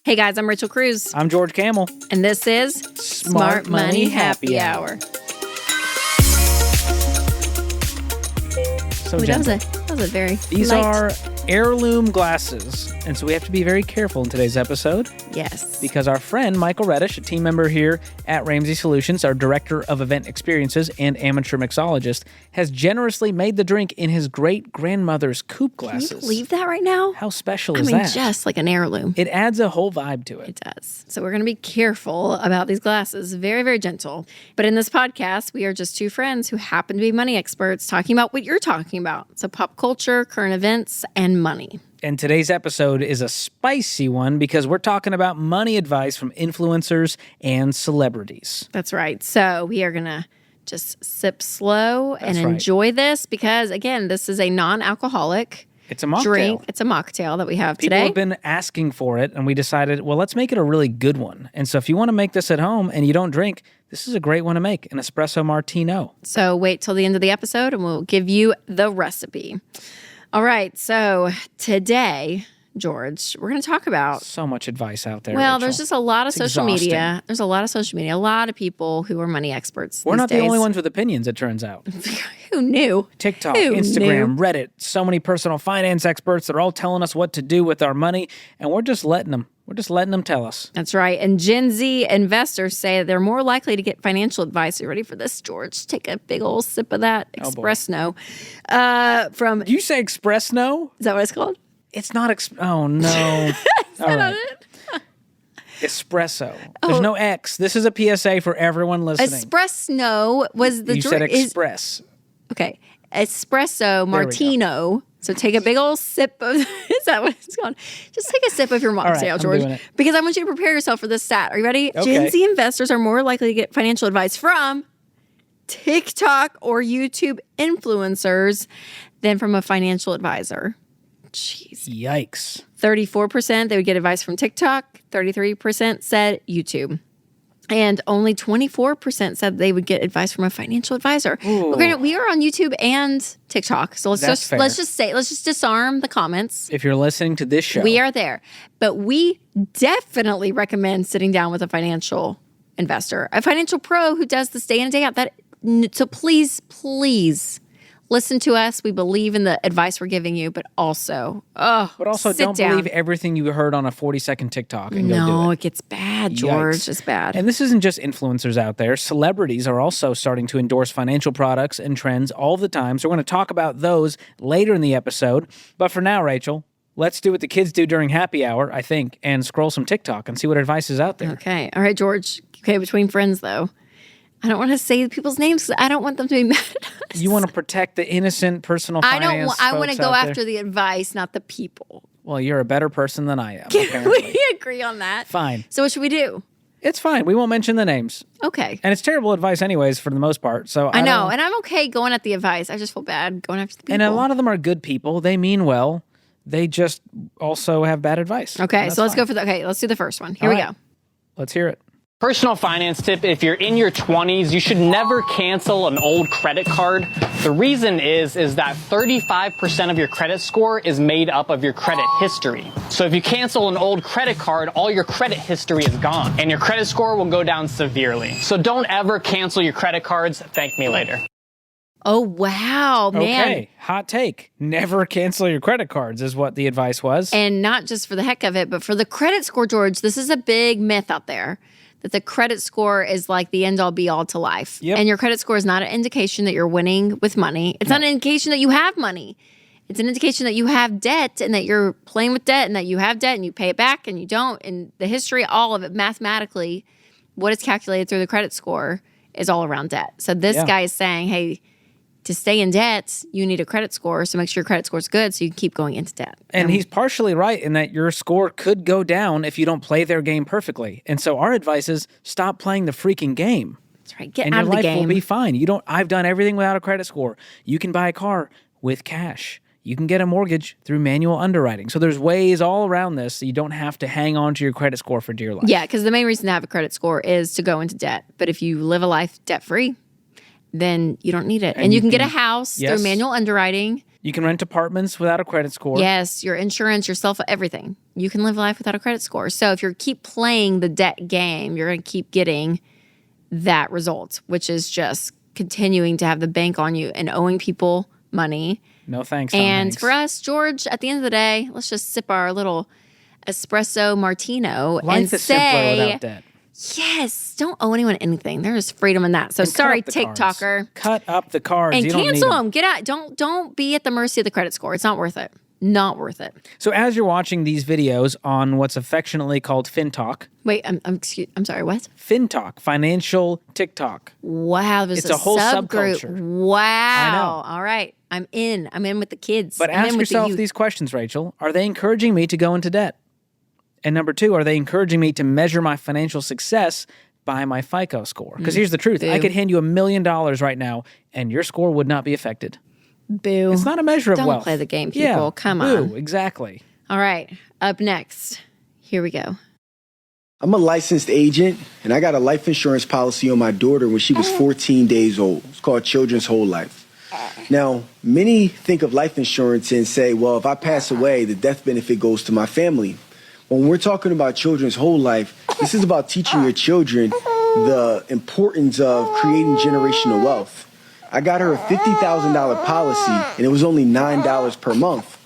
Hey guys, I'm Rachel Cruz. I'm George Camel. And this is Smart Money Happy Hour. So Ooh, that was a very These light. are heirloom glasses, and so we have to be very careful in today's episode. Yes. Because our friend Michael Reddish, a team member here at Ramsey Solutions, our director of event experiences and amateur mixologist, has generously made the drink in his great-grandmother's coupe glasses. Can you believe that right now? How special is that? I mean, that? just like an heirloom. It adds a whole vibe to it. It does. So we're going to be careful about these glasses. Very, very gentle. But in this podcast, we are just two friends who happen to be money experts talking about what you're talking about. So pop culture, current events, and money. And today's episode is a spicy one because we're talking about money advice from influencers and celebrities. That's right. So we are going to just sip slow and That's right. enjoy this because, again, this is a non-alcoholic It's a mocktail. drink. It's a mocktail that we have People today. have been asking for it, and we decided, well, let's make it a really good one. And so if you want to make this at home and you don't drink, this is a great one to make, an Espresso Marti-No. So wait till the end of the episode and we'll give you the recipe. All right. So today, George, we're going to talk about... So much advice out there, Well, Rachel. there's just a lot of It's social exhausting. media. There's a lot of social media. A lot of people who are money experts We're these not days. the only ones with opinions, it turns out. Who knew? TikTok, Who Instagram, knew? Reddit, so many personal finance experts that are all telling us what to do with our money, and we're just letting them. We're just letting them tell us. That's right. And Gen Z investors say that they're more likely to get financial advice. Are you ready for this, George? Take a big old sip of that Oh, boy. Espresso. From, Do you say Espresso? is that what it's called? It's not oh no. All right. Espresso. There's no X. This is a PSA for everyone listening. Espresso was the You said drink. express. Okay. Espresso Marti-No. So take a big old sip of, is that what it's called? Just take a sip of your right, mocktail, I'm George. doing it. Because I want you to prepare yourself for this stat. Are you ready? Okay. Gen Z investors are more likely to get financial advice from TikTok or YouTube influencers than from a financial advisor. Jeez. Yikes. 34% they would get advice from TikTok. 33% said YouTube. And only 24% said they would get advice from a financial advisor. Ooh. We are on YouTube and TikTok. So let's That's fair. let's just disarm the comments. If you're listening to this show, We are there. But we definitely recommend sitting down with a financial investor, a financial pro who does this day in and day out. So please listen to us. We believe in the advice we're giving you, but also, sit don't down. believe everything you heard on a 40-second TikTok and go do No, it. it gets bad, George. Yikes. It's bad. And this isn't just influencers out there. Celebrities are also starting to endorse financial products and trends all the time. So we're going to talk about those later in the episode. But for now, Rachel, let's do what the kids do during happy hour, I think, and scroll some TikTok and see what advice is out there. Okay. All right, George. Okay, between friends, though. I don't want to say people's names because I don't want them to be mad at us. You want to protect the innocent personal I finance I want to folks go out after there? the advice, not the people. Well, you're a better person than I am, Can apparently. we agree on that? Fine. So what should we do? It's fine. We won't mention the names. Okay. And it's terrible advice anyways, for the most part. So I know, don't- and I'm okay going at the advice. I just feel bad going after the people. And a lot of them are good people. They mean well. They just also have bad advice. Okay, And so let's that's go fine. let's do the first one. Here All we right. go. Let's hear it. Personal finance tip, if you're in your 20s, you should never cancel an old credit card. The reason is that 35% of your credit score is made up of your credit history. So if you cancel an old credit card, all your credit history is gone and your credit score will go down severely. So don't ever cancel your credit cards. Thank me later. Oh, wow, man. Okay, hot take. Never cancel your credit cards is what the advice was. And not just for the heck of it, but for the credit score, George, this is a big myth out there that the credit score is like the end all be all to life. Yep. And your credit score is not an indication that you're winning with money. It's not an indication that you have money. It's an indication that you have debt and that you're playing with debt and that you have debt and you pay it back and you don't. And the history, all of it, mathematically, what is calculated through the credit score is all around debt. So this Yeah. guy is saying, hey, to stay in debt, you need a credit score. So make sure your credit score is good so you can keep going into debt. And he's partially right in that your score could go down if you don't play their game perfectly. And so our advice is stop playing the freaking game. That's right. Get And out your of the life game. will be fine. I've done everything without a credit score. You can buy a car with cash. You can get a mortgage through manual underwriting. So there's ways all around this so you don't have to hang on to your credit score for dear life. Yeah, because the main reason to have a credit score is to go into debt. But if you live a life debt-free, then you don't need it. And you can get a house Yes. through manual underwriting. You can rent apartments without a credit score. Yes, your insurance, your cell phone, everything. You can live life without a credit score. So if you keep playing the debt game, you're going to keep getting that result, which is just continuing to have the bank on you and owing people money. No thanks, Tom And Hanks. for us, George, at the end of the day, let's just sip our little Espresso Marti-No Life and is simpler say, without debt. yes, don't owe anyone anything. There is freedom in that. So And cut sorry, up the cards. TikToker. Cut up the cards. And You don't need cancel them. them. Get out. Don't be at the mercy of the credit score. It's not worth it. Not worth it. So as you're watching these videos on what's affectionately called FinTalk, Wait, I'm sorry, what? FinTalk, financial TikTok. Wow, there's It's a whole subculture. Wow. I know. All right. I'm in with the kids. But I'm in ask with the yourself youth. these questions, Rachel. Are they encouraging me to go into debt? And number two, are they encouraging me to measure my financial success by my FICO score? Because here's the truth. I Boo. could hand you $1 million right now, and your score would not be affected. Boo. It's not a measure of Don't wealth. play the game, people. Yeah, Come boo, on. exactly. All right. Up next. Here we go. I'm a licensed agent, and I got a life insurance policy on my daughter when she was 14 days old. It's called Children's Whole Life. Now, many think of life insurance and say, well, if I pass away, the death benefit goes to my family. When we're talking about Children's Whole Life, this is about teaching your children the importance of creating generational wealth. I got her a $50,000 policy, and it was only $9 per month.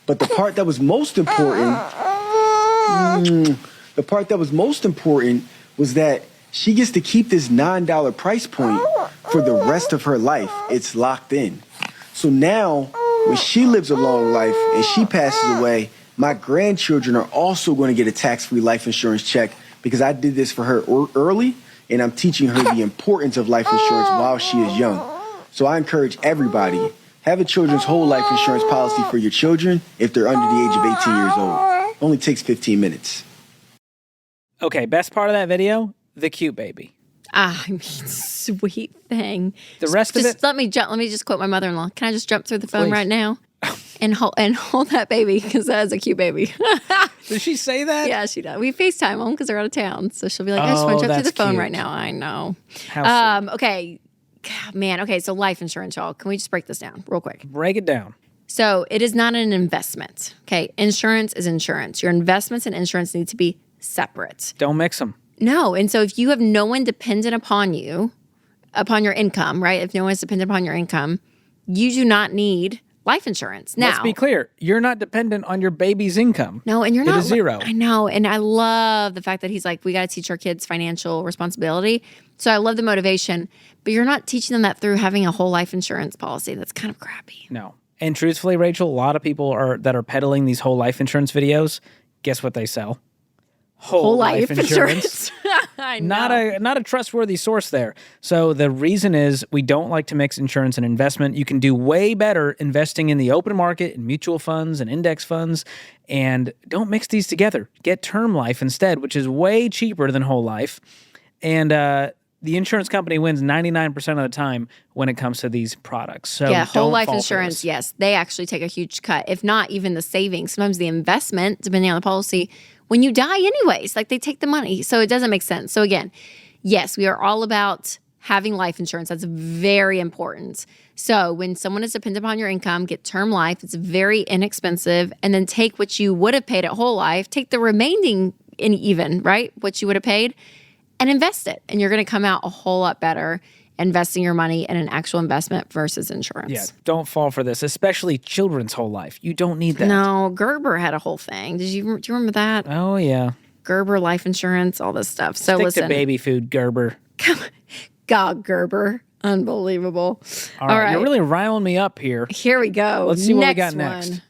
But the part that was most important, was that she gets to keep this $9 price point for the rest of her life. It's locked in. So now, when she lives a long life and she passes away, my grandchildren are also going to get a tax-free life insurance check because I did this for her early, and I'm teaching her the importance of life insurance while she is young. So I encourage everybody, have a Children's Whole Life insurance policy for your children if they're under the age of 18 years old. Only takes 15 minutes. Okay, best part of that video, the cute baby. I mean, sweet thing. The rest of Just it- let me just quote my mother-in-law. Can I just jump through the phone Please. right now and hold that baby because that is a cute baby. Did she say that? Yeah, she does. We FaceTime them because they're out of town, so she'll be like, "I just want Oh, to jump through the that's phone cute. right now." I know. How sweet. Okay, man. Okay, so life insurance, y'all. Can we just break this down real quick? Break it down. So it is not an investment. Okay, insurance is insurance. Your investments and insurance need to be separate. Don't mix them. No. And so if you have no one dependent upon you, upon your income, right? If no one's dependent upon your income, you do not need life insurance. Now, Let's be clear. You're not dependent on your baby's income. no, and you're It not is zero. I know. And I love the fact that he's like, we got to teach our kids financial responsibility. So I love the motivation, but you're not teaching them that through having a whole life insurance policy. That's kind of crappy. No. And truthfully, Rachel, a lot of people that are peddling these whole life insurance videos, guess what they sell? Whole Life insurance. I know. Not a trustworthy source there. So the reason is we don't like to mix insurance and investment. You can do way better investing in the open market in mutual funds and index funds, and don't mix these together. Get term life instead, which is way cheaper than whole life. And the insurance company wins 99% of the time when it comes to these products. So Yeah, whole don't life fall for insurance, this. yes. They actually take a huge cut, if not even the savings. Sometimes the investment, depending on the policy, when you die anyways, like they take the money. So it doesn't make sense. So again, yes, we are all about having life insurance. That's very important. So when someone is dependent upon your income, get term life. It's very inexpensive. And then take what you would have paid at whole life, take the remaining in even, right? What you would have paid and invest it. And you're going to come out a whole lot better investing your money in an actual investment versus insurance. Yeah, don't fall for this, especially children's whole life. You don't need that. No, Gerber had a whole thing. Do you remember that? Oh, yeah. Gerber life insurance, all this stuff. So Stick listen, to baby food, Gerber. God, Gerber, unbelievable. All right, you're really riling me up here. Here we go. Let's see what we got next. one.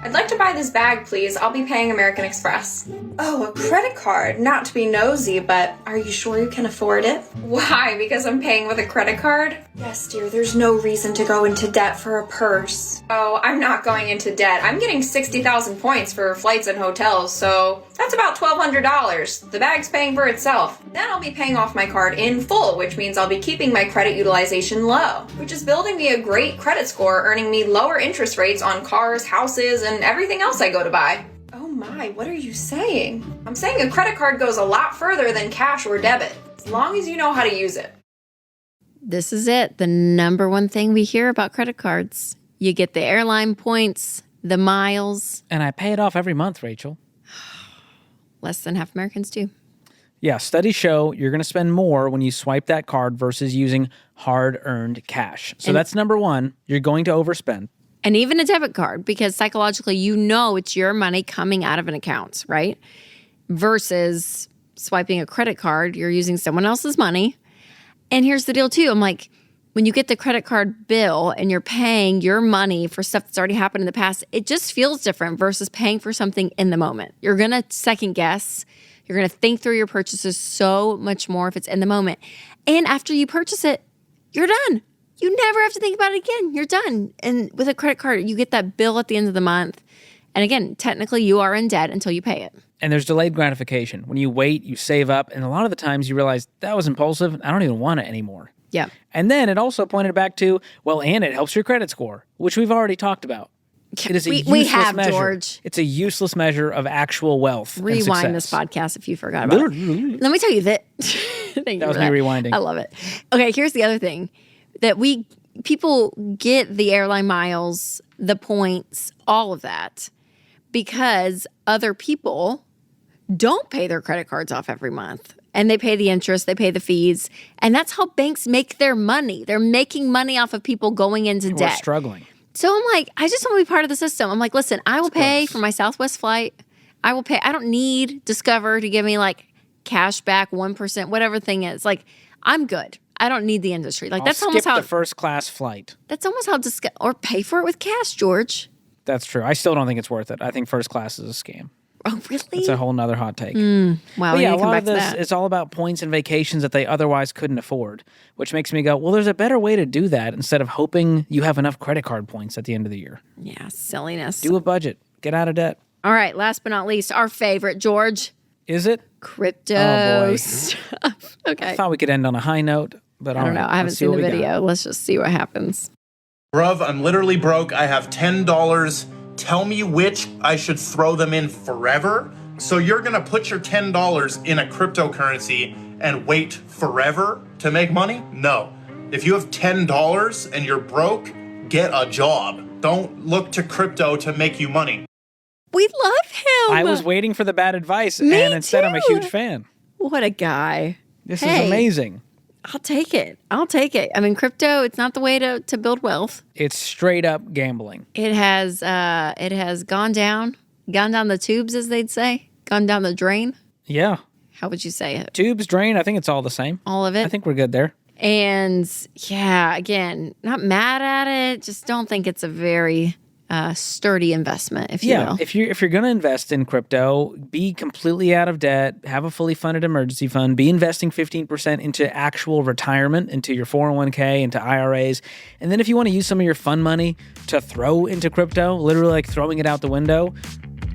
I'd like to buy this bag, please. I'll be paying American Express. Oh, a credit card. Not to be nosy, but are you sure you can afford it? Why? Because I'm paying with a credit card? Yes, dear. There's no reason to go into debt for a purse. Oh, I'm not going into debt. I'm getting 60,000 points for flights and hotels, so that's about $1,200. The bag's paying for itself. Then I'll be paying off my card in full, which means I'll be keeping my credit utilization low, which is building me a great credit score, earning me lower interest rates on cars, houses, and everything else I go to buy. Oh my, what are you saying? I'm saying a credit card goes a lot further than cash or debit, as long as you know how to use it. This is it. The number one thing we hear about credit cards. You get the airline points, the miles. And I pay it off every month, Rachel. Less than half Americans do. Yeah, studies show you're going to spend more when you swipe that card versus using hard-earned cash. So that's number one. You're going to overspend. And even a debit card, because psychologically, you know it's your money coming out of an account, right? Versus swiping a credit card, you're using someone else's money. And here's the deal, too. I'm like, when you get the credit card bill and you're paying your money for stuff that's already happened in the past, it just feels different versus paying for something in the moment. You're going to second guess. You're going to think through your purchases so much more if it's in the moment. And after you purchase it, you're done. You never have to think about it again. You're done. And with a credit card, you get that bill at the end of the month. And again, technically you are in debt until you pay it. And there's delayed gratification. When you wait, you save up, and a lot of the times you realize that was impulsive. I don't even want it anymore. Yeah. And then it also pointed back to, well, and it helps your credit score, which we've already talked about. It is a useless measure. George. It's a useless measure of actual wealth. Rewind this podcast if you forgot about it. Let me tell you that. That was me rewinding. I love it. Okay, here's the other thing. That people get the airline miles, the points, all of that, because other people don't pay their credit cards off every month. And they pay the interest, they pay the fees. And that's how banks make their money. They're making money off of people going into debt. We're struggling. So I'm like, I just want to be part of the system. I'm like, listen, I will pay for my Southwest flight. I will pay. I don't need Discover to give me like cash back, 1%, whatever thing is. Like, I'm good. I don't need the industry. Like, that's almost how the first class flight. That's almost how or pay for it with cash, George. That's true. I still don't think it's worth it. I think first class is a scam. Oh, really? It's a whole nother hot take. Wow. But yeah, a lot of this is all about points and vacations that they otherwise couldn't afford, which makes me go, well, there's a better way to do that instead of hoping you have enough credit card points at the end of the year. Yeah, silliness. Do a budget. Get out of debt. All right, last but not least, our favorite, George. Is it? Crypto Oh, boy. stuff. Okay. I thought we could end on a high note, but I don't know. I haven't seen the video. Let's just see what happens. Bruv, I'm literally broke. I have $10. Tell me which I should throw them in forever. So you're going to put your $10 in a cryptocurrency and wait forever to make money? No. If you have $10 and you're broke, get a job. Don't look to crypto to make you money. We love him. I was waiting for the bad advice, Me and instead I'm a too. huge fan. What a guy. This is amazing. I'll take it. I mean, crypto, it's not the way to build wealth. It's straight up gambling. It has gone down the tubes, as they'd say, gone down the drain. Yeah. How would you say it? Tubes, drain, I think it's all the same. All of it? I think we're good there. And yeah, again, not mad at it. Just don't think it's a very sturdy investment, if you will. If you're going to invest in crypto, be completely out of debt, have a fully funded emergency fund, be investing 15% into actual retirement, into your 401k, into IRAs. And then if you want to use some of your fun money to throw into crypto, literally like throwing it out the window,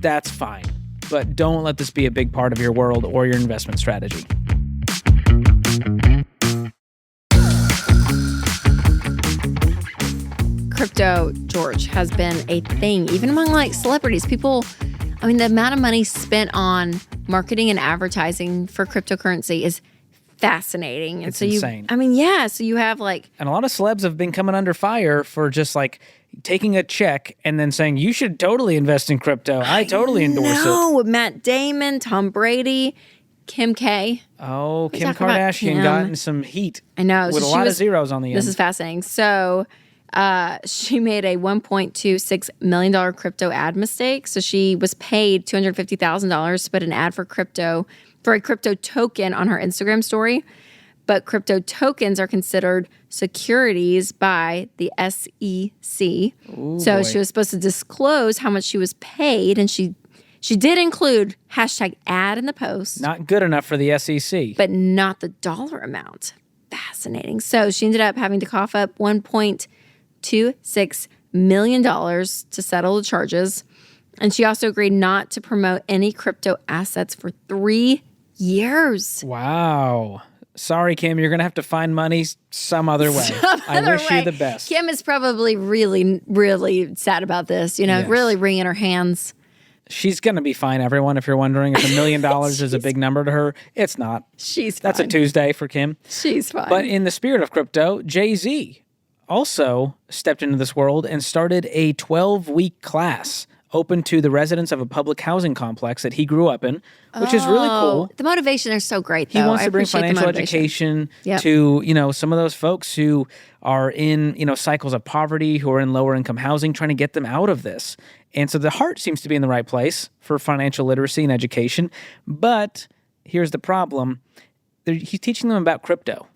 that's fine. But don't let this be a big part of your world or your investment strategy. Crypto, George, has been a thing, even among like celebrities. People, I mean, the amount of money spent on marketing and advertising for cryptocurrency is fascinating. And It's insane. So you have like, And a lot of celebs have been coming under fire for just like taking a check and then saying, you should totally invest in crypto. I totally endorse it. no, Matt Damon, Tom Brady, Kim K. Oh, Kim talk about Kardashian Kim. got in some heat. I know. With So a she lot of was- zeros on the end. This is fascinating. So she made a $1.26 million crypto ad mistake. So she was paid $250,000 to put an ad for a crypto token on her Instagram story. But crypto tokens are considered securities by the SEC. Ooh, so boy. she was supposed to disclose how much she was paid, and she did include #ad in the post. Not good enough for the SEC. But not the dollar amount. Fascinating. So she ended up having to cough up $1.26 million to settle the charges. And she also agreed not to promote any crypto assets for 3 years. Wow. Sorry, Kim, you're going to have to find money some other way. I wish you the best. Kim is probably really, really sad about this, Yes. really wringing her hands. She's going to be fine, everyone, if you're wondering. If $1 million is a big number to her, it's not. She's fine. That's a Tuesday for Kim. She's fine. But in the spirit of crypto, Jay-Z also stepped into this world and started a 12-week class open to the residents of a public housing complex that he grew up in, which is really cool. The motivation is so great, though. He wants I to bring appreciate the financial motivation. education Yep. to, some of those folks who are in, cycles of poverty, who are in lower income housing, trying to get them out of this. And so the heart seems to be in the right place for financial literacy and education. But here's the problem. He's teaching them about crypto.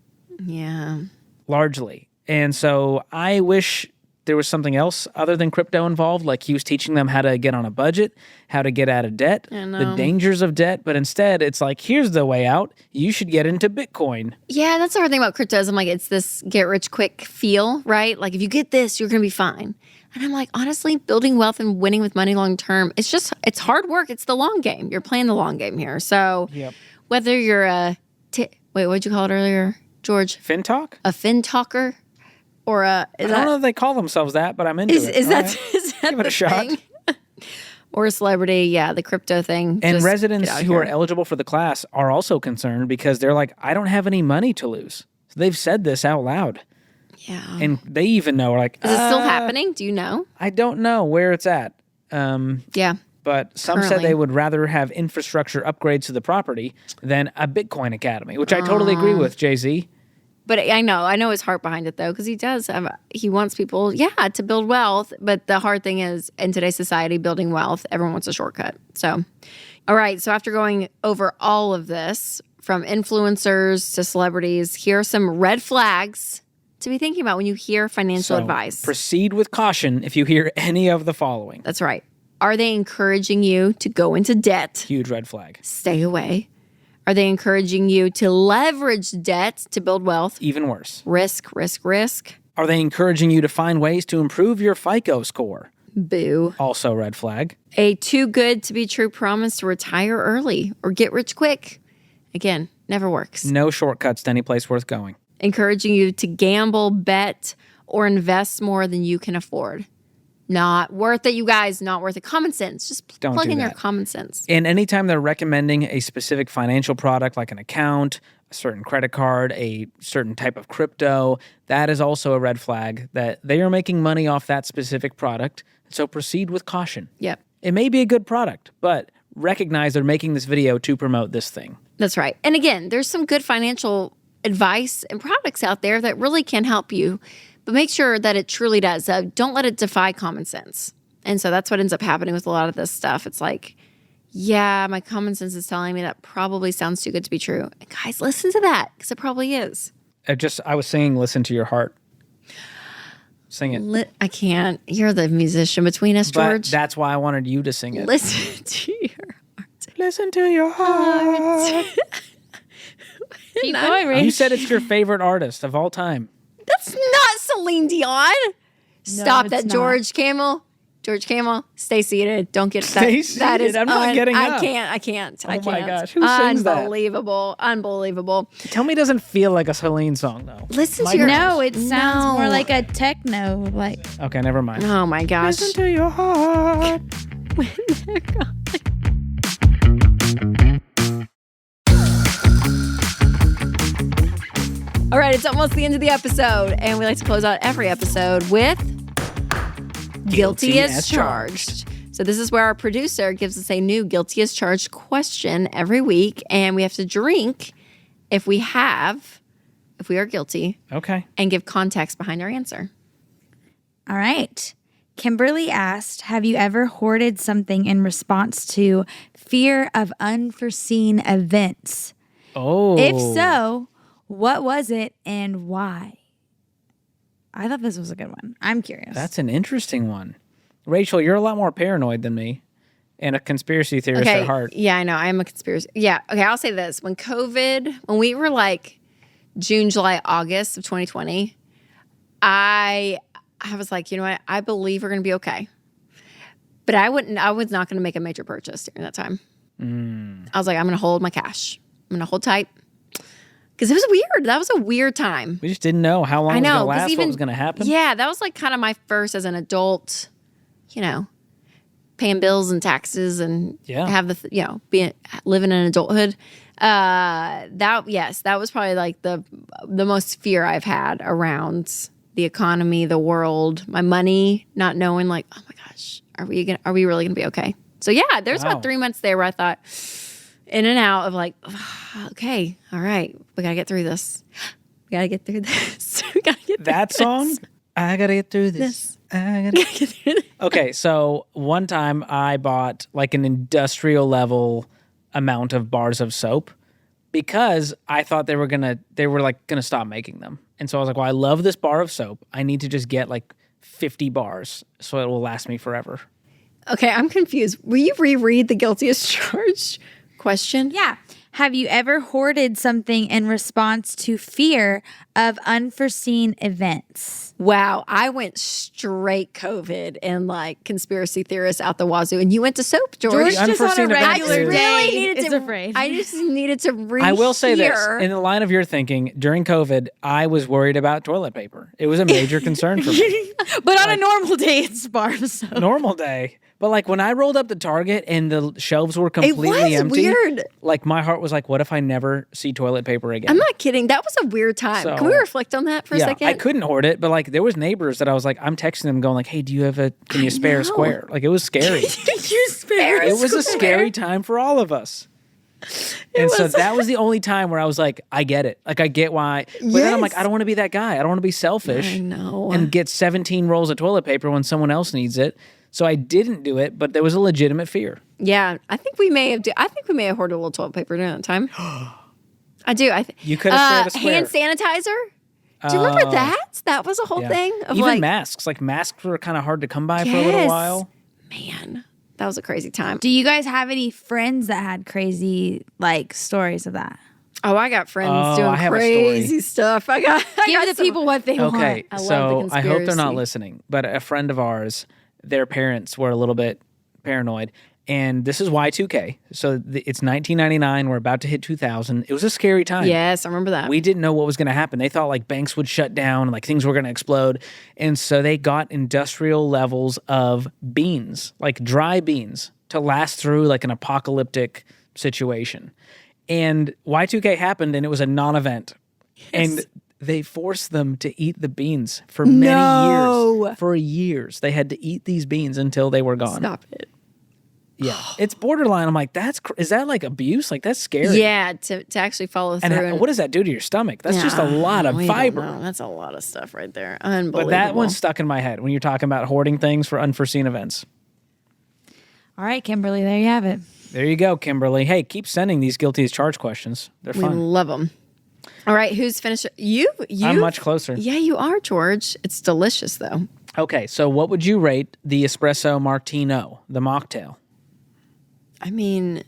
Yeah. Largely. And so I wish there was something else other than crypto involved, like he was teaching them how to get on a budget, how to get out of debt, the dangers of debt. But instead, it's like, here's the way out. You should get into Bitcoin. Yeah, that's the hard thing about crypto is I'm like, it's this get rich quick feel, right? Like if you get this, you're going to be fine. And I'm like, honestly, building wealth and winning with money long term, it's hard work. It's the long game. You're playing the long game here. So whether you're wait, what'd you call it earlier, George? FinTalk? A fin talker? Or I don't know if they call themselves that, but I'm into it. Is that Give it a shot. thing? Or a celebrity, the crypto thing. And Just residents get out who here. are eligible for the class are also concerned because they're like, I don't have any money to lose. So they've said this out loud. Yeah. And they even know, like, Is it still happening? Do you know? I don't know where it's at. Yeah. But some said Currently. they would rather have infrastructure upgrades to the property than a Bitcoin academy, which I totally agree with, Jay-Z. But I know his heart behind it though, because he wants people, to build wealth. But the hard thing is, in today's society, building wealth, everyone wants a shortcut. So, all right. So after going over all of this, from influencers to celebrities, here are some red flags to be thinking about when you hear financial advice. Proceed with caution if you hear any of the following. That's right. Are they encouraging you to go into debt? Huge red flag. Stay away. Are they encouraging you to leverage debt to build wealth? Even worse. Risk, risk, risk. Are they encouraging you to find ways to improve your FICO score? Boo. Also red flag. A too good to be true promise to retire early or get rich quick. Again, never works. No shortcuts to any place worth going. Encouraging you to gamble, bet, or invest more than you can afford. Not worth it, you guys. Not worth it. Common sense. Just Don't plug do in your that. common sense. And anytime they're recommending a specific financial product like an account, a certain credit card, a certain type of crypto, that is also a red flag that they are making money off that specific product. So proceed with caution. Yep. It may be a good product, but recognize they're making this video to promote this thing. That's right. And again, there's some good financial advice and products out there that really can help you, but make sure that it truly does. Don't let it defy common sense. And so that's what ends up happening with a lot of this stuff. It's like, yeah, my common sense is telling me that probably sounds too good to be true. And guys, listen to that because it probably is. I was singing Listen to Your Heart. Sing it. I can't. You're the musician between us, But George. that's why I wanted you to sing it. Listen to your heart. Listen to your heart. Keep going, Rach. You said it's your favorite artist of all time. That's not Celine Dion. Stop it's that, not. George Camel. George Camel, stay seated. Don't get Stay that. seated? That is I'm not getting up. I can't. Oh my gosh, who sings that? Unbelievable. Tell me it doesn't feel like a Celine song, though. Listen to your... No, it sounds No. more like a techno. Like Okay, never mind. Oh my gosh. Listen to your heart. All right, it's almost the end of the episode, and we like to close out every episode with Guilty as Charged. So this is where our producer gives us a new Guilty as Charged question every week, and we have to drink if we are guilty, Okay. and give context behind our answer. all right. Kimberly asked, have you ever hoarded something in response to fear of unforeseen events? Oh. If so, what was it and why? I thought this was a good one. I'm curious. That's an interesting one. Rachel, you're a lot more paranoid than me and a conspiracy theorist at heart. Yeah, I know. I am a conspiracy. Yeah. Okay, I'll say this. When we were like June, July, August of 2020, I was like, you know what? I believe we're going to be okay. But I was not going to make a major purchase during that time. I was like, I'm going to hold my cash. I'm going to hold tight. Because it was weird. That was a weird time. We just didn't know how long it was going to last, what was going to happen. Yeah, that was like kind of my first as an adult, paying bills and taxes and have living in adulthood. That was probably like the most fear I've had around the economy, the world, my money, not knowing like, oh my gosh, are we really gonna be okay? So yeah, there's Wow. about 3 months there where I thought in and out of like, okay, all right, we gotta get through this. We gotta get through this. We gotta get through That this. song? I gotta get through this. I gotta Get through this. Okay, so one time I bought like an industrial level amount of bars of soap because I thought they were like gonna stop making them. And so I was like, well, I love this bar of soap. I need to just get like 50 bars so it will last me forever. Okay, I'm confused. Will you reread the guilty as charged question? Yeah. Have you ever hoarded something in response to fear of unforeseen events? Wow, I went straight COVID and like conspiracy theorists out the wazoo, and you went to soap, George. George just on a unforeseen event regular is- day needed is to, afraid. I just needed to rehear. I will say this, in the line of your thinking, during COVID, I was worried about toilet paper. It was a major concern for me. But on a normal day, it's bar of soap. Normal day. But like when I rolled up to Target and the shelves were completely was empty, weird. like my heart was like, what if I never see toilet paper again? I'm not kidding. That was a weird time. So- Can we reflect on that for a second? I couldn't hoard it, but like there was neighbors that I was like, I'm texting them going like, hey, do you have can you spare a know. square? Like it was scary. You spare It was a scary time for all of us. And so that was the only time where I was like, I get it. Like I get why. But then I'm like, Yes. I don't want to be that guy. I don't want to be selfish. I know. And get 17 rolls of toilet paper when someone else needs it. So I didn't do it, but there was a legitimate fear. Yeah, I think we may have. I think we may have hoarded a little toilet paper during that time. I do. You could have spared a hand square. sanitizer. Do you remember that? That was a whole Yeah. thing of Even like masks. Like masks were kind of hard to come by for a little Yes. while. Man, that was a crazy time. Do you guys have any friends that had crazy like stories of that? Oh, I got friends Oh, doing I have a crazy story. stuff. I got Give the some- people what they want. Okay, I love so the I hope they're not conspiracy. listening, but a friend of ours, their parents were a little bit paranoid, and this is Y2K. So it's 1999. We're about to hit 2000. It was a scary time. Yes, I remember that. We didn't know what was going to happen. They thought like banks would shut down, and like things were going to explode. And so they got industrial levels of beans, like dry beans, to last through like an apocalyptic situation. And Y2K happened, and it was a non-event. And they forced them to eat the beans for many years. For years. They had to eat these beans until they were gone. Stop it. Yeah. It's borderline. I'm like, is that like abuse? Like, that's scary. Yeah, to actually follow through. And what does that do to your stomach? That's just a lot of we don't fiber. know. That's a lot of stuff right there. Unbelievable. But that one's stuck in my head when you're talking about hoarding things for unforeseen events. All right, Kimberly, there you have it. There you go, Kimberly. Hey, keep sending these guilty as charged questions. They're we fun. love them. All right, who's finished? You. I'm much closer. Yeah, you are, George. It's delicious though. Okay, so what would you rate the Espresso Marti-No, the mocktail? I mean,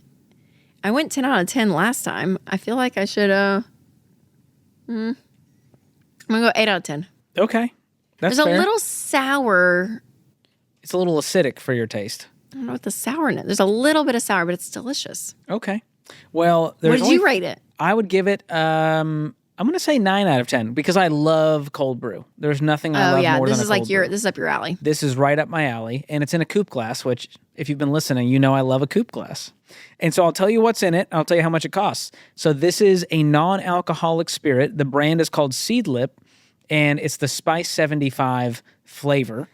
I went 10 out of 10 last time. I feel like I should. I'm gonna go 8 out of 10. Okay, that's There's fair. a little sour. It's a little acidic for your taste. I don't know what the sourness. There's a little bit of sour, but it's delicious. Okay. Well, What there's did only- you rate it? I would give it, I'm going to say 9 out of 10 because I love cold brew. There's nothing I Oh love yeah, more this than is a like cold brew. this is up your alley. This is right up my alley, and it's in a coupe glass, which, if you've been listening, you know I love a coupe glass. And so I'll tell you what's in it. I'll tell you how much it costs. So this is a non-alcoholic spirit. The brand is called Seedlip, and it's the Spice 75 flavor.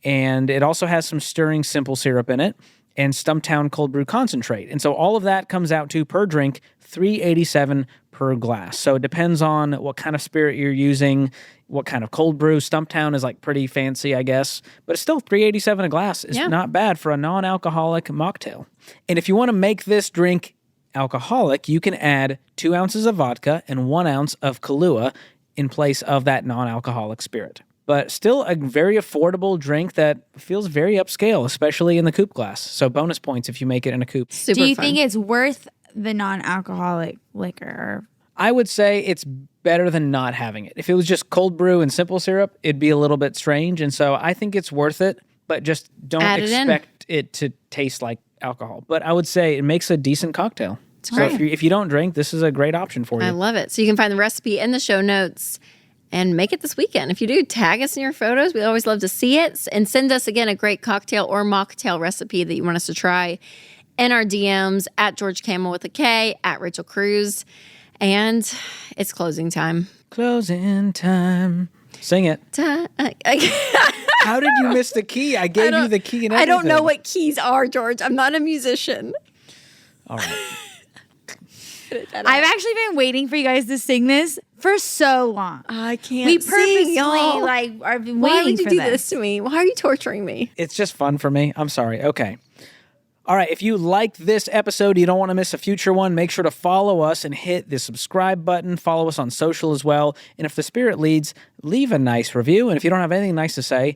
And it also has some stirring simple syrup in it and Stumptown cold brew concentrate. And so all of that comes out to, per drink, $3.87 per glass. So it depends on what kind of spirit you're using, what kind of cold brew. Stumptown is like pretty fancy, I guess, but it's still $3.87 a glass. It's Yeah. not bad for a non-alcoholic mocktail. And if you want to make this drink alcoholic, you can add 2 ounces of vodka and 1 ounce of Kahlua in place of that non-alcoholic spirit. But still a very affordable drink that feels very upscale, especially in the coupe glass. So bonus points if you make it in a coupe. Super Do you fun. think it's worth the non-alcoholic liquor? I would say it's better than not having it. If it was just cold brew and simple syrup, it'd be a little bit strange. And so I think it's worth it, but just don't Add it in. expect it to taste like alcohol. But I would say it makes a decent cocktail. So great. if you don't drink, this is a great option for you. I love it. So you can find the recipe in the show notes and make it this weekend. If you do, tag us in your photos. We always love to see it. And send us, again, a great cocktail or mocktail recipe that you want us to try in our DMs at George Camel with a K, at Rachel Cruz. And it's closing time. Closing time. Sing it. I How did you miss the key? I gave you the key and everything. don't know what keys are, George. I'm not a musician. All right. I've actually been waiting for you guys to sing this for so long. I can't We sing, purposely y'all. I've been Why waiting would you for do this. this to me? Why are you torturing me? It's just fun for me. I'm sorry. Okay. All right. If you liked this episode, you don't want to miss a future one, make sure to follow us and hit the subscribe button. Follow us on social as well. And if the spirit leads, leave a nice review. And if you don't have anything nice to say,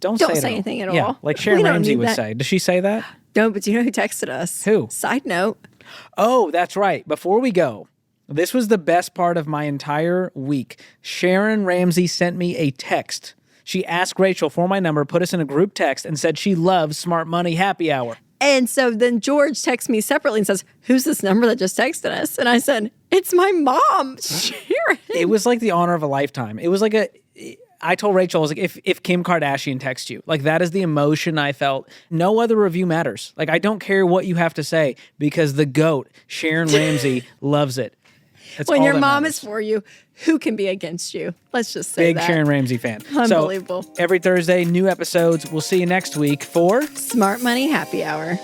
don't say anything at Yeah, all. like Sharon We don't Ramsey need would that. say. Does she say that? No, but you know who texted us? Who? Side note. Oh, that's right. Before we go, this was the best part of my entire week. Sharon Ramsey sent me a text. She asked Rachel for my number, put us in a group text, and said she loves Smart Money Happy Hour. And so then George texts me separately and says, who's this number that just texted us? And I said, it's my mom, Sharon. It was like the honor of a lifetime. It was like I told Rachel, I was like, if Kim Kardashian texts you, like that is the emotion I felt. No other review matters. Like I don't care what you have to say because the GOAT, Sharon Ramsey, loves it. That's When all your that mom matters. is for you, who can be against you? Let's just say Big that. Sharon Ramsey fan. Unbelievable. So every Thursday, new episodes. We'll see you next week for Smart Money Happy Hour.